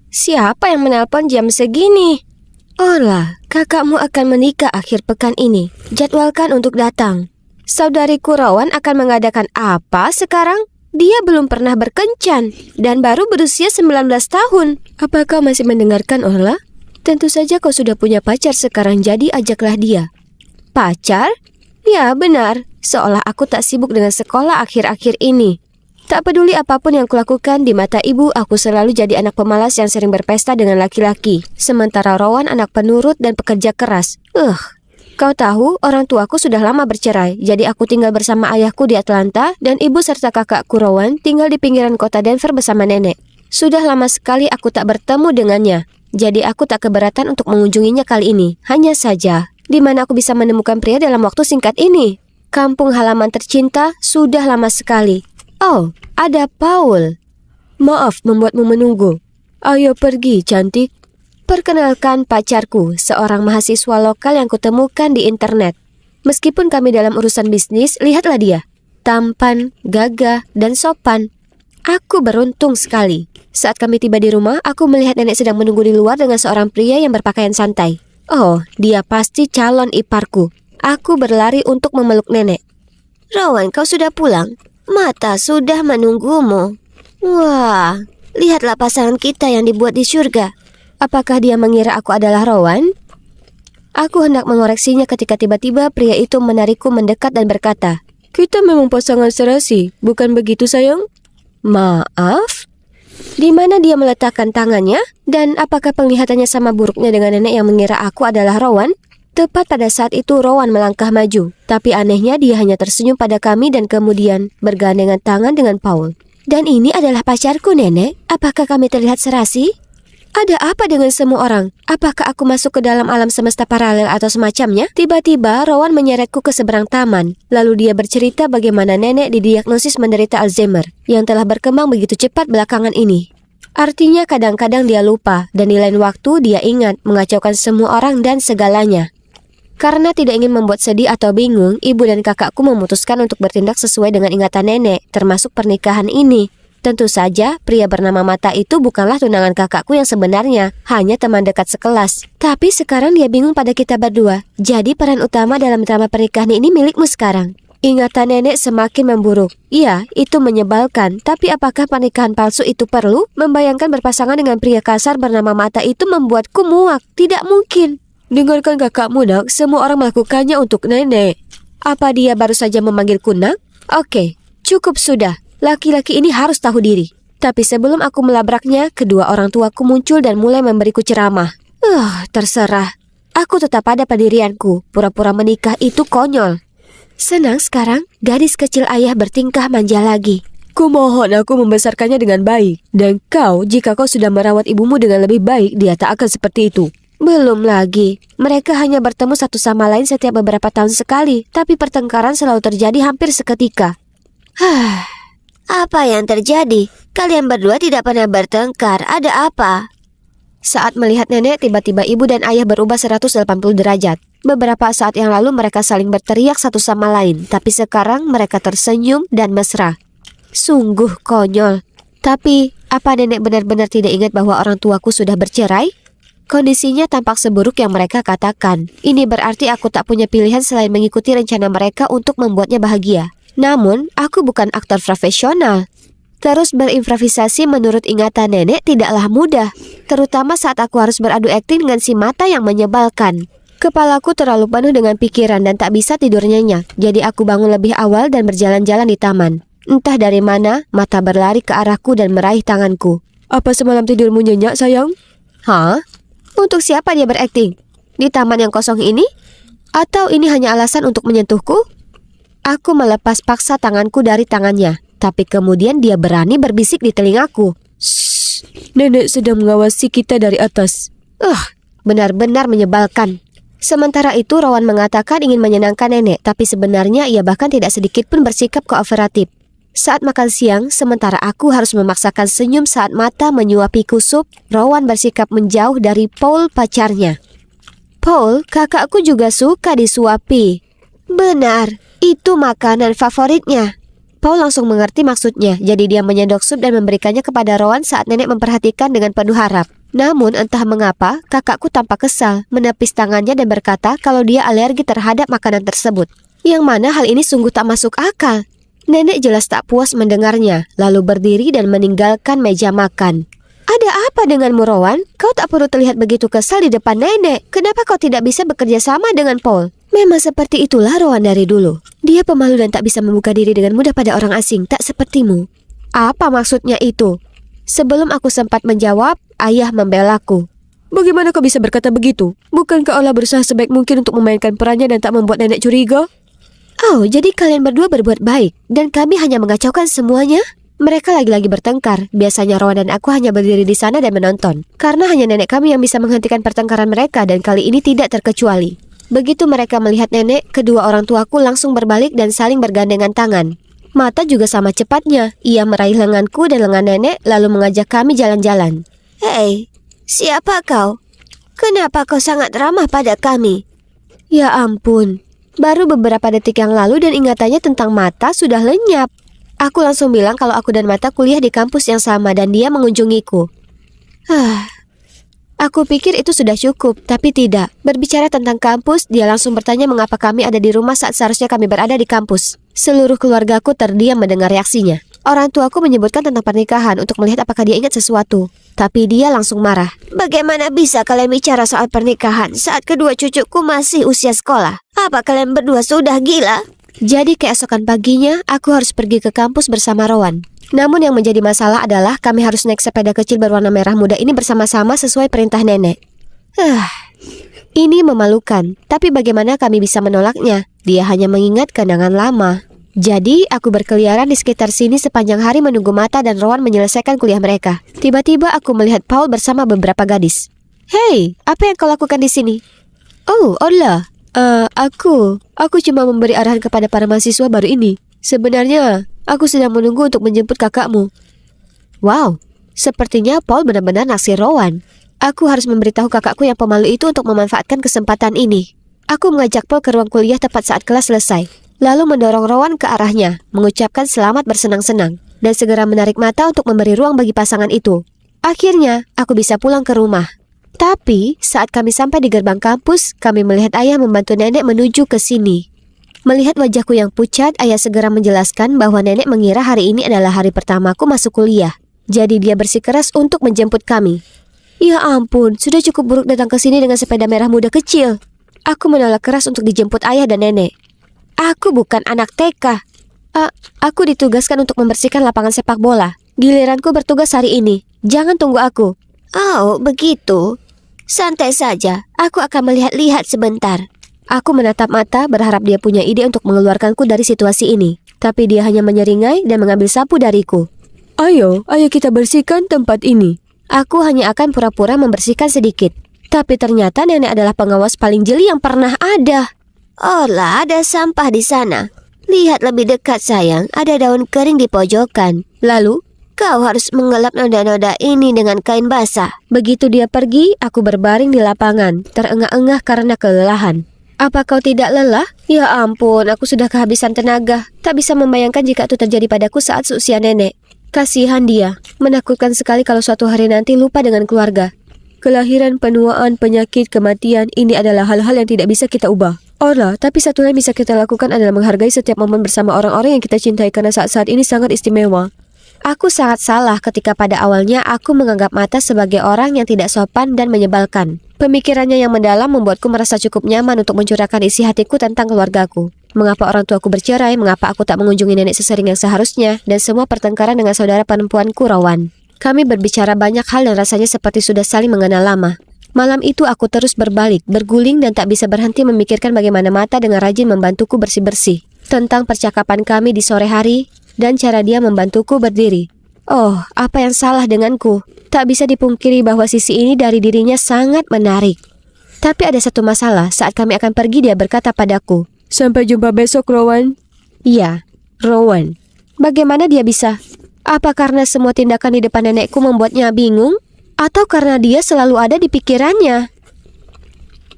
Siapa yang menelpon jam segini? Orla, kakakmu akan menikah akhir pekan ini. Jadwalkan untuk datang. Saudariku Rowan akan mengadakan apa sekarang? Dia belum pernah berkencan dan baru berusia 19 tahun. Apa kau masih mendengarkan, Orla? Tentu saja kau sudah punya pacar sekarang, jadi ajaklah dia. Pacar? Ya, benar. Seolah aku tak sibuk dengan sekolah akhir-akhir ini. Tak peduli apapun yang kulakukan, di mata ibu aku selalu jadi anak pemalas yang sering berpesta dengan laki-laki. Sementara Rowan anak penurut dan pekerja keras. Kau tahu, orang tuaku sudah lama bercerai, jadi aku tinggal bersama ayahku di Atlanta dan ibu serta kakakku Rowan tinggal di pinggiran kota Denver bersama nenek. Sudah lama sekali aku tak bertemu dengannya, jadi aku tak keberatan untuk mengunjunginya kali ini. Hanya saja, di mana aku bisa menemukan pria dalam waktu singkat ini? Kampung halaman tercinta sudah lama sekali. Oh, ada Paul. Maaf membuatmu menunggu. Ayo pergi, cantik. Perkenalkan pacarku, seorang mahasiswa lokal yang kutemukan di internet. Meskipun kami dalam urusan bisnis, lihatlah dia. Tampan, gagah, dan sopan. Aku beruntung sekali. Saat kami tiba di rumah, aku melihat nenek sedang menunggu di luar dengan seorang pria yang berpakaian santai. Oh, dia pasti calon iparku. Aku berlari untuk memeluk nenek. Rowan, kau sudah pulang? Mata sudah menunggumu. Wah, lihatlah pasangan kita yang dibuat di surga. Apakah dia mengira aku adalah Rowan? Aku hendak mengoreksinya ketika tiba-tiba pria itu menarikku mendekat dan berkata, "Kita memang pasangan serasi, bukan begitu sayang?" Maaf? Di mana dia meletakkan tangannya? Dan apakah penglihatannya sama buruknya dengan nenek yang mengira aku adalah Rowan? Tepat pada saat itu Rowan melangkah maju, tapi anehnya dia hanya tersenyum pada kami dan kemudian bergandengan tangan dengan Paul. Dan ini adalah pacarku, nenek. Apakah kami terlihat serasi? Ada apa dengan semua orang? Apakah aku masuk ke dalam alam semesta paralel atau semacamnya? Tiba-tiba Rowan menyeretku ke seberang taman. Lalu dia bercerita bagaimana nenek didiagnosis menderita Alzheimer yang telah berkembang begitu cepat belakangan ini. Artinya kadang-kadang dia lupa dan di lain waktu dia ingat, mengacaukan semua orang dan segalanya. Karena tidak ingin membuat sedih atau bingung, ibu dan kakakku memutuskan untuk bertindak sesuai dengan ingatan nenek, termasuk pernikahan ini. Tentu saja, pria bernama Mata itu bukanlah tunangan kakakku yang sebenarnya, hanya teman dekat sekelas. Tapi sekarang dia bingung pada kita berdua. Jadi peran utama dalam drama pernikahan ini milikmu sekarang. Ingatan nenek semakin memburuk. Iya, itu menyebalkan. Tapi apakah pernikahan palsu itu perlu? Membayangkan berpasangan dengan pria kasar bernama Mata itu membuatku muak. Tidak mungkin. Dengarkan kakakmu, nak. Semua orang melakukannya untuk nenek. Apa dia baru saja memanggilku nak? Oke, cukup sudah. Laki-laki ini harus tahu diri. Tapi sebelum aku melabraknya, kedua orang tuaku muncul dan mulai memberiku ceramah. Terserah. Aku tetap pada pendirianku. Pura-pura menikah itu konyol. Senang sekarang, gadis kecil ayah bertingkah manja lagi. Kumohon aku membesarkannya dengan baik. Dan kau, jika kau sudah merawat ibumu dengan lebih baik, dia tak akan seperti itu. Belum lagi, mereka hanya bertemu satu sama lain setiap beberapa tahun sekali, tapi pertengkaran selalu terjadi hampir seketika. Apa yang terjadi? Kalian berdua tidak pernah bertengkar, ada apa? Saat melihat nenek, tiba-tiba ibu dan ayah berubah 180 derajat. Beberapa saat yang lalu mereka saling berteriak satu sama lain, tapi sekarang mereka tersenyum dan mesra. Sungguh konyol. Tapi, apa nenek benar-benar tidak ingat bahwa orang tuaku sudah bercerai? Kondisinya tampak seburuk yang mereka katakan. Ini berarti aku tak punya pilihan selain mengikuti rencana mereka untuk membuatnya bahagia. Namun, aku bukan aktor profesional. Terus berimprovisasi menurut ingatan nenek tidaklah mudah. Terutama saat aku harus beradu akting dengan si Mata yang menyebalkan. Kepalaku terlalu penuh dengan pikiran dan tak bisa tidur nyenyak. Jadi aku bangun lebih awal dan berjalan-jalan di taman. Entah dari mana, Mata berlari ke arahku dan meraih tanganku. Apa semalam tidurmu nyenyak, sayang? Hah? Untuk siapa dia berakting? Di taman yang kosong ini? Atau ini hanya alasan untuk menyentuhku? Aku melepas paksa tanganku dari tangannya. Tapi kemudian dia berani berbisik di telingaku. Shh, nenek sedang mengawasi kita dari atas. Benar-benar menyebalkan. Sementara itu Rowan mengatakan ingin menyenangkan nenek, tapi sebenarnya ia bahkan tidak sedikit pun bersikap kooperatif. Saat makan siang, sementara aku harus memaksakan senyum saat Mata menyuapiku sup, Rowan bersikap menjauh dari Paul pacarnya. Paul, kakakku juga suka disuapi. Benar, itu makanan favoritnya. Paul langsung mengerti maksudnya, jadi dia menyendok sup dan memberikannya kepada Rowan saat nenek memperhatikan dengan penuh harap. Namun entah mengapa, kakakku tampak kesal, menepis tangannya dan berkata kalau dia alergi terhadap makanan tersebut. Yang mana hal ini sungguh tak masuk akal. Nenek jelas tak puas mendengarnya, lalu berdiri dan meninggalkan meja makan. Ada apa denganmu, Rowan? Kau tak perlu terlihat begitu kesal di depan nenek. Kenapa kau tidak bisa bekerja sama dengan Paul? Memang seperti itulah Rowan dari dulu. Dia pemalu dan tak bisa membuka diri dengan mudah pada orang asing, tak sepertimu. Apa maksudnya itu? Sebelum aku sempat menjawab, ayah membelaku. Bagaimana kau bisa berkata begitu? Bukankah Allah berusaha sebaik mungkin untuk memainkan perannya dan tak membuat nenek curiga? Oh, jadi kalian berdua berbuat baik dan kami hanya mengacaukan semuanya? Mereka lagi-lagi bertengkar. Biasanya Rowan dan aku hanya berdiri di sana dan menonton. Karena hanya nenek kami yang bisa menghentikan pertengkaran mereka dan kali ini tidak terkecuali. Begitu mereka melihat nenek, kedua orang tuaku langsung berbalik dan saling bergandengan tangan. Mata juga sama cepatnya. Ia meraih lenganku dan lengan nenek lalu mengajak kami jalan-jalan. Hei, siapa kau? Kenapa kau sangat ramah pada kami? Ya ampun, baru beberapa detik yang lalu dan ingatannya tentang Mata sudah lenyap. Aku langsung bilang kalau aku dan Mata kuliah di kampus yang sama dan dia mengunjungiku. Aku pikir itu sudah cukup, tapi tidak. Berbicara tentang kampus, dia langsung bertanya mengapa kami ada di rumah saat seharusnya kami berada di kampus. Seluruh keluargaku terdiam mendengar reaksinya. Orang tuaku menyebutkan tentang pernikahan untuk melihat apakah dia ingat sesuatu. Tapi dia langsung marah. Bagaimana bisa kalian bicara soal pernikahan saat kedua cucuku masih usia sekolah? Apa kalian berdua sudah gila? Jadi keesokan paginya, aku harus pergi ke kampus bersama Rowan. Namun yang menjadi masalah adalah kami harus naik sepeda kecil berwarna merah muda ini bersama-sama sesuai perintah nenek. Ini memalukan, tapi bagaimana kami bisa menolaknya? Dia hanya mengingat kenangan lama. Jadi, aku berkeliaran di sekitar sini sepanjang hari menunggu Mata dan Rowan menyelesaikan kuliah mereka. Tiba-tiba aku melihat Paul bersama beberapa gadis. Hei, apa yang kau lakukan di sini? Oh, Orla. Aku cuma memberi arahan kepada para mahasiswa baru ini. Sebenarnya, aku sedang menunggu untuk menjemput kakakmu. Wow, sepertinya Paul benar-benar naksir Rowan. Aku harus memberitahu kakakku yang pemalu itu untuk memanfaatkan kesempatan ini. Aku mengajak Paul ke ruang kuliah tepat saat kelas selesai, lalu mendorong Rowan ke arahnya, mengucapkan selamat bersenang-senang, dan segera menarik Mata untuk memberi ruang bagi pasangan itu. Akhirnya, aku bisa pulang ke rumah. Tapi, saat kami sampai di gerbang kampus, kami melihat ayah membantu nenek menuju ke sini. Melihat wajahku yang pucat, ayah segera menjelaskan bahwa nenek mengira hari ini adalah hari pertamaku masuk kuliah. Jadi dia bersikeras untuk menjemput kami. Ya ampun, sudah cukup buruk datang ke sini dengan sepeda merah muda kecil. Aku menolak keras untuk dijemput ayah dan nenek. Aku bukan anak TK. Aku ditugaskan untuk membersihkan lapangan sepak bola. Giliranku bertugas hari ini. Jangan tunggu aku. Oh, begitu. Santai saja, aku akan melihat-lihat sebentar. Aku menatap Mata berharap dia punya ide untuk mengeluarkanku dari situasi ini. Tapi dia hanya menyeringai dan mengambil sapu dariku. Ayo kita bersihkan tempat ini. Aku hanya akan pura-pura membersihkan sedikit. Tapi ternyata nenek adalah pengawas paling jeli yang pernah ada. Oh lah, ada sampah di sana. Lihat lebih dekat sayang, ada daun kering di pojokan. Lalu, kau harus mengelap noda-noda ini dengan kain basah. Begitu dia pergi, aku berbaring di lapangan, terengah-engah karena kelelahan. Apa kau tidak lelah? Ya ampun, aku sudah kehabisan tenaga. Tak bisa membayangkan jika itu terjadi padaku saat seusia nenek. Kasihan dia, menakutkan sekali kalau suatu hari nanti lupa dengan keluarga. Kelahiran, penuaan, penyakit, kematian, ini adalah hal-hal yang tidak bisa kita ubah. Orla, tapi satu yang bisa kita lakukan adalah menghargai setiap momen bersama orang-orang yang kita cintai karena saat-saat ini sangat istimewa. Aku sangat salah ketika pada awalnya aku menganggap Mata sebagai orang yang tidak sopan dan menyebalkan. Pemikirannya yang mendalam membuatku merasa cukup nyaman untuk mencurahkan isi hatiku tentang keluargaku. Mengapa orang tuaku bercerai, mengapa aku tak mengunjungi nenek sesering yang seharusnya, dan semua pertengkaran dengan saudara perempuanku Rowan. Kami berbicara banyak hal dan rasanya seperti sudah saling mengenal lama. Malam itu aku terus berbalik, berguling dan tak bisa berhenti memikirkan bagaimana Mata dengan rajin membantuku bersih-bersih. Tentang percakapan kami di sore hari, dan cara dia membantuku berdiri. Oh, apa yang salah denganku? Tak bisa dipungkiri bahwa sisi ini dari dirinya sangat menarik. Tapi ada satu masalah, saat kami akan pergi dia berkata padaku, "Sampai jumpa besok, Rowan." Iya, Rowan. Bagaimana dia bisa? Apa karena semua tindakan di depan nenekku membuatnya bingung? Atau karena dia selalu ada di pikirannya?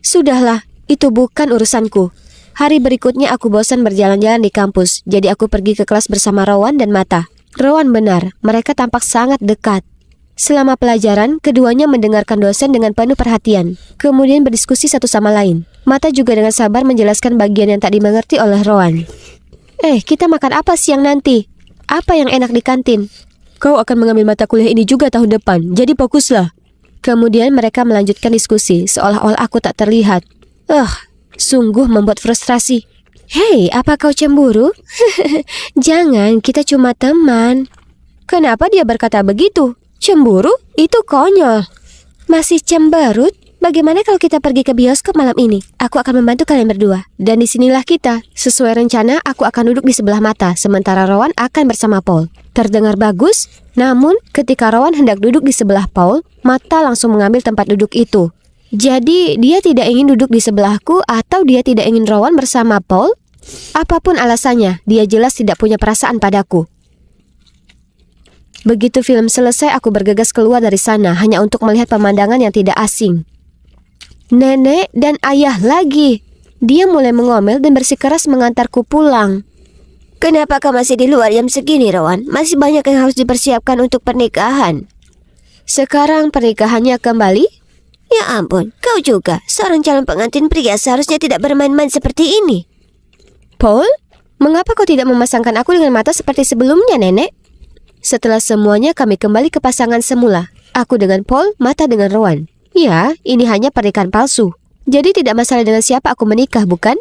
Sudahlah, itu bukan urusanku. Hari berikutnya aku bosan berjalan-jalan di kampus, jadi aku pergi ke kelas bersama Rowan dan Mata. Rowan benar, mereka tampak sangat dekat. Selama pelajaran, keduanya mendengarkan dosen dengan penuh perhatian, kemudian berdiskusi satu sama lain. Mata juga dengan sabar menjelaskan bagian yang tak dimengerti oleh Rowan. Kita makan apa siang nanti? Apa yang enak di kantin? Kau akan mengambil mata kuliah ini juga tahun depan, jadi fokuslah. Kemudian mereka melanjutkan diskusi, seolah-olah aku tak terlihat. Sungguh membuat frustrasi. Hei, apa kau cemburu? Jangan, kita cuma teman. Kenapa dia berkata begitu? Cemburu? Itu konyol. Masih cemberut? Bagaimana kalau kita pergi ke bioskop malam ini? Aku akan membantu kalian berdua. Dan disinilah kita. Sesuai rencana, aku akan duduk di sebelah Mata, sementara Rowan akan bersama Paul. Terdengar bagus? Namun, ketika Rowan hendak duduk di sebelah Paul, Mata langsung mengambil tempat duduk itu. Jadi, dia tidak ingin duduk di sebelahku atau dia tidak ingin Rowan bersama Paul? Apapun alasannya, dia jelas tidak punya perasaan padaku. Begitu film selesai, aku bergegas keluar dari sana hanya untuk melihat pemandangan yang tidak asing. Nenek dan ayah lagi. Dia mulai mengomel dan bersikeras mengantarku pulang. Kenapa kau masih di luar jam segini, Rowan? Masih banyak yang harus dipersiapkan untuk pernikahan. Sekarang pernikahannya kembali? Ya ampun, kau juga. Seorang calon pengantin pria seharusnya tidak bermain-main seperti ini. Paul, mengapa kau tidak memasangkan aku dengan Mata seperti sebelumnya, Nenek? Setelah semuanya, kami kembali ke pasangan semula. Aku dengan Paul, Mata dengan Rowan. Ya, ini hanya pernikahan palsu. Jadi tidak masalah dengan siapa aku menikah, bukan?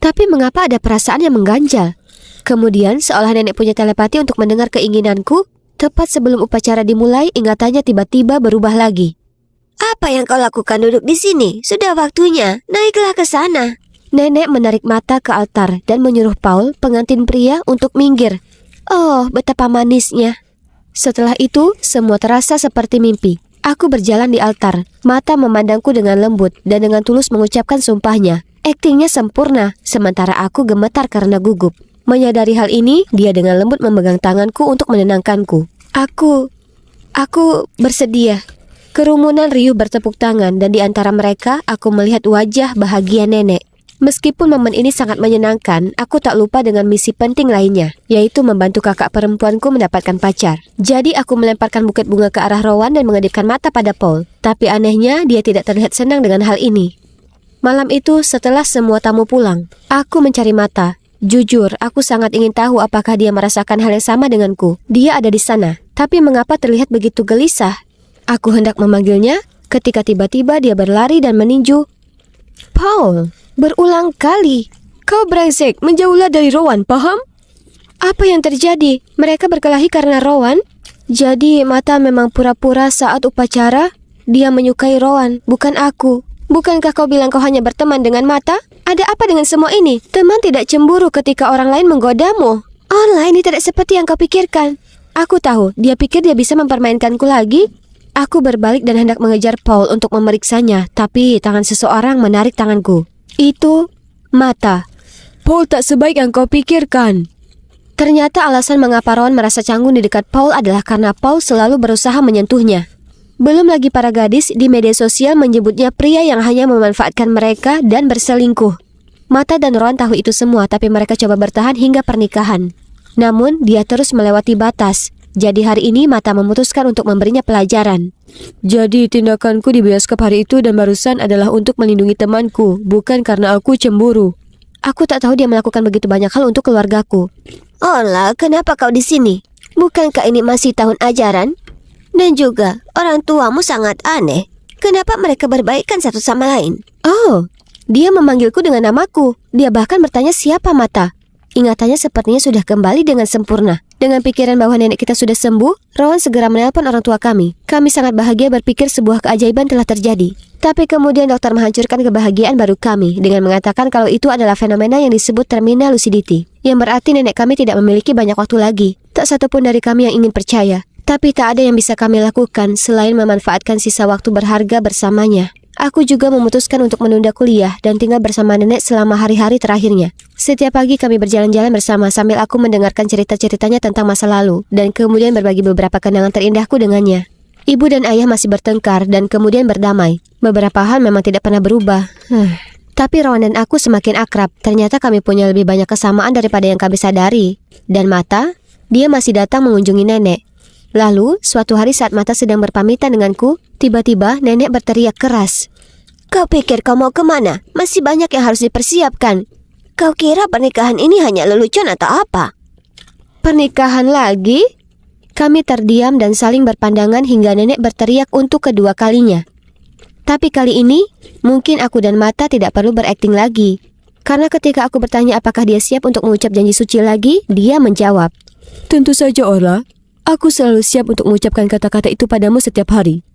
Tapi mengapa ada perasaan yang mengganjal? Kemudian, seolah nenek punya telepati untuk mendengar keinginanku, tepat sebelum upacara dimulai, ingatannya tiba-tiba berubah lagi. Apa yang kau lakukan duduk di sini? Sudah waktunya, naiklah ke sana. Nenek menarik Mata ke altar dan menyuruh Paul, pengantin pria, untuk minggir. Oh, betapa manisnya. Setelah itu, semua terasa seperti mimpi. Aku berjalan di altar, Mata memandangku dengan lembut dan dengan tulus mengucapkan sumpahnya. Aktingnya sempurna, sementara aku gemetar karena gugup. Menyadari hal ini, dia dengan lembut memegang tanganku untuk menenangkanku. Aku bersedia. Kerumunan riuh bertepuk tangan dan di antara mereka, aku melihat wajah bahagia nenek. Meskipun momen ini sangat menyenangkan, aku tak lupa dengan misi penting lainnya, yaitu membantu kakak perempuanku mendapatkan pacar. Jadi aku melemparkan buket bunga ke arah Rowan dan mengedipkan mata pada Paul. Tapi anehnya, dia tidak terlihat senang dengan hal ini. Malam itu, setelah semua tamu pulang, aku mencari Mata. Jujur, aku sangat ingin tahu apakah dia merasakan hal yang sama denganku. Dia ada di sana, tapi mengapa terlihat begitu gelisah? Aku hendak memanggilnya, ketika tiba-tiba dia berlari dan meninju. Paul! Berulang kali. Kau brengsek, menjauhlah dari Rowan, paham? Apa yang terjadi? Mereka berkelahi karena Rowan? Jadi Mata memang pura-pura saat upacara? Dia menyukai Rowan, bukan aku. Bukankah kau bilang kau hanya berteman dengan Mata? Ada apa dengan semua ini? Teman tidak cemburu ketika orang lain menggodamu. Online ini tidak seperti yang kau pikirkan. Aku tahu, dia pikir dia bisa mempermainkanku lagi. Aku berbalik dan hendak mengejar Paul untuk memeriksanya, tapi tangan seseorang menarik tanganku. Itu Mata. Paul tak sebaik yang kau pikirkan. Ternyata alasan mengapa Rowan merasa canggung di dekat Paul adalah karena Paul selalu berusaha menyentuhnya. Belum lagi para gadis di media sosial menyebutnya pria yang hanya memanfaatkan mereka dan berselingkuh. Mata dan Rowan tahu itu semua, tapi mereka coba bertahan hingga pernikahan. Namun dia terus melewati batas. Jadi hari ini Mata memutuskan untuk memberinya pelajaran. Jadi tindakanku di bioskop hari itu dan barusan adalah untuk melindungi temanku, bukan karena aku cemburu. Aku tak tahu dia melakukan begitu banyak hal untuk keluargaku. Olah, kenapa kau di sini? Bukankah ini masih tahun ajaran? Dan juga orang tuamu sangat aneh. Kenapa mereka berbaikan satu sama lain? Oh, dia memanggilku dengan namaku. Dia bahkan bertanya siapa Mata. Ingatannya sepertinya sudah kembali dengan sempurna. Dengan pikiran bahwa nenek kita sudah sembuh, Rowan segera menelpon orang tua kami. Kami sangat bahagia berpikir sebuah keajaiban telah terjadi. Tapi kemudian dokter menghancurkan kebahagiaan baru kami dengan mengatakan kalau itu adalah fenomena yang disebut terminal lucidity, yang berarti nenek kami tidak memiliki banyak waktu lagi. Tak satupun dari kami yang ingin percaya. Tapi tak ada yang bisa kami lakukan selain memanfaatkan sisa waktu berharga bersamanya. Aku juga memutuskan untuk menunda kuliah dan tinggal bersama nenek selama hari-hari terakhirnya. Setiap pagi kami berjalan-jalan bersama sambil aku mendengarkan cerita-ceritanya tentang masa lalu dan kemudian berbagi beberapa kenangan terindahku dengannya. Ibu dan ayah masih bertengkar dan kemudian berdamai. Beberapa hal memang tidak pernah berubah. Tapi Rowan dan aku semakin akrab. Ternyata kami punya lebih banyak kesamaan daripada yang kami sadari. Dan Mata, dia masih datang mengunjungi nenek. Lalu, suatu hari saat Mata sedang berpamitan denganku, tiba-tiba nenek berteriak keras. Kau pikir kau mau kemana? Masih banyak yang harus dipersiapkan. Kau kira pernikahan ini hanya lelucon atau apa? Pernikahan lagi? Kami terdiam dan saling berpandangan hingga nenek berteriak untuk kedua kalinya. Tapi kali ini, mungkin aku dan Mata tidak perlu berakting lagi. Karena ketika aku bertanya apakah dia siap untuk mengucap janji suci lagi, dia menjawab. Tentu saja, Orla. Aku selalu siap untuk mengucapkan kata-kata itu padamu setiap hari.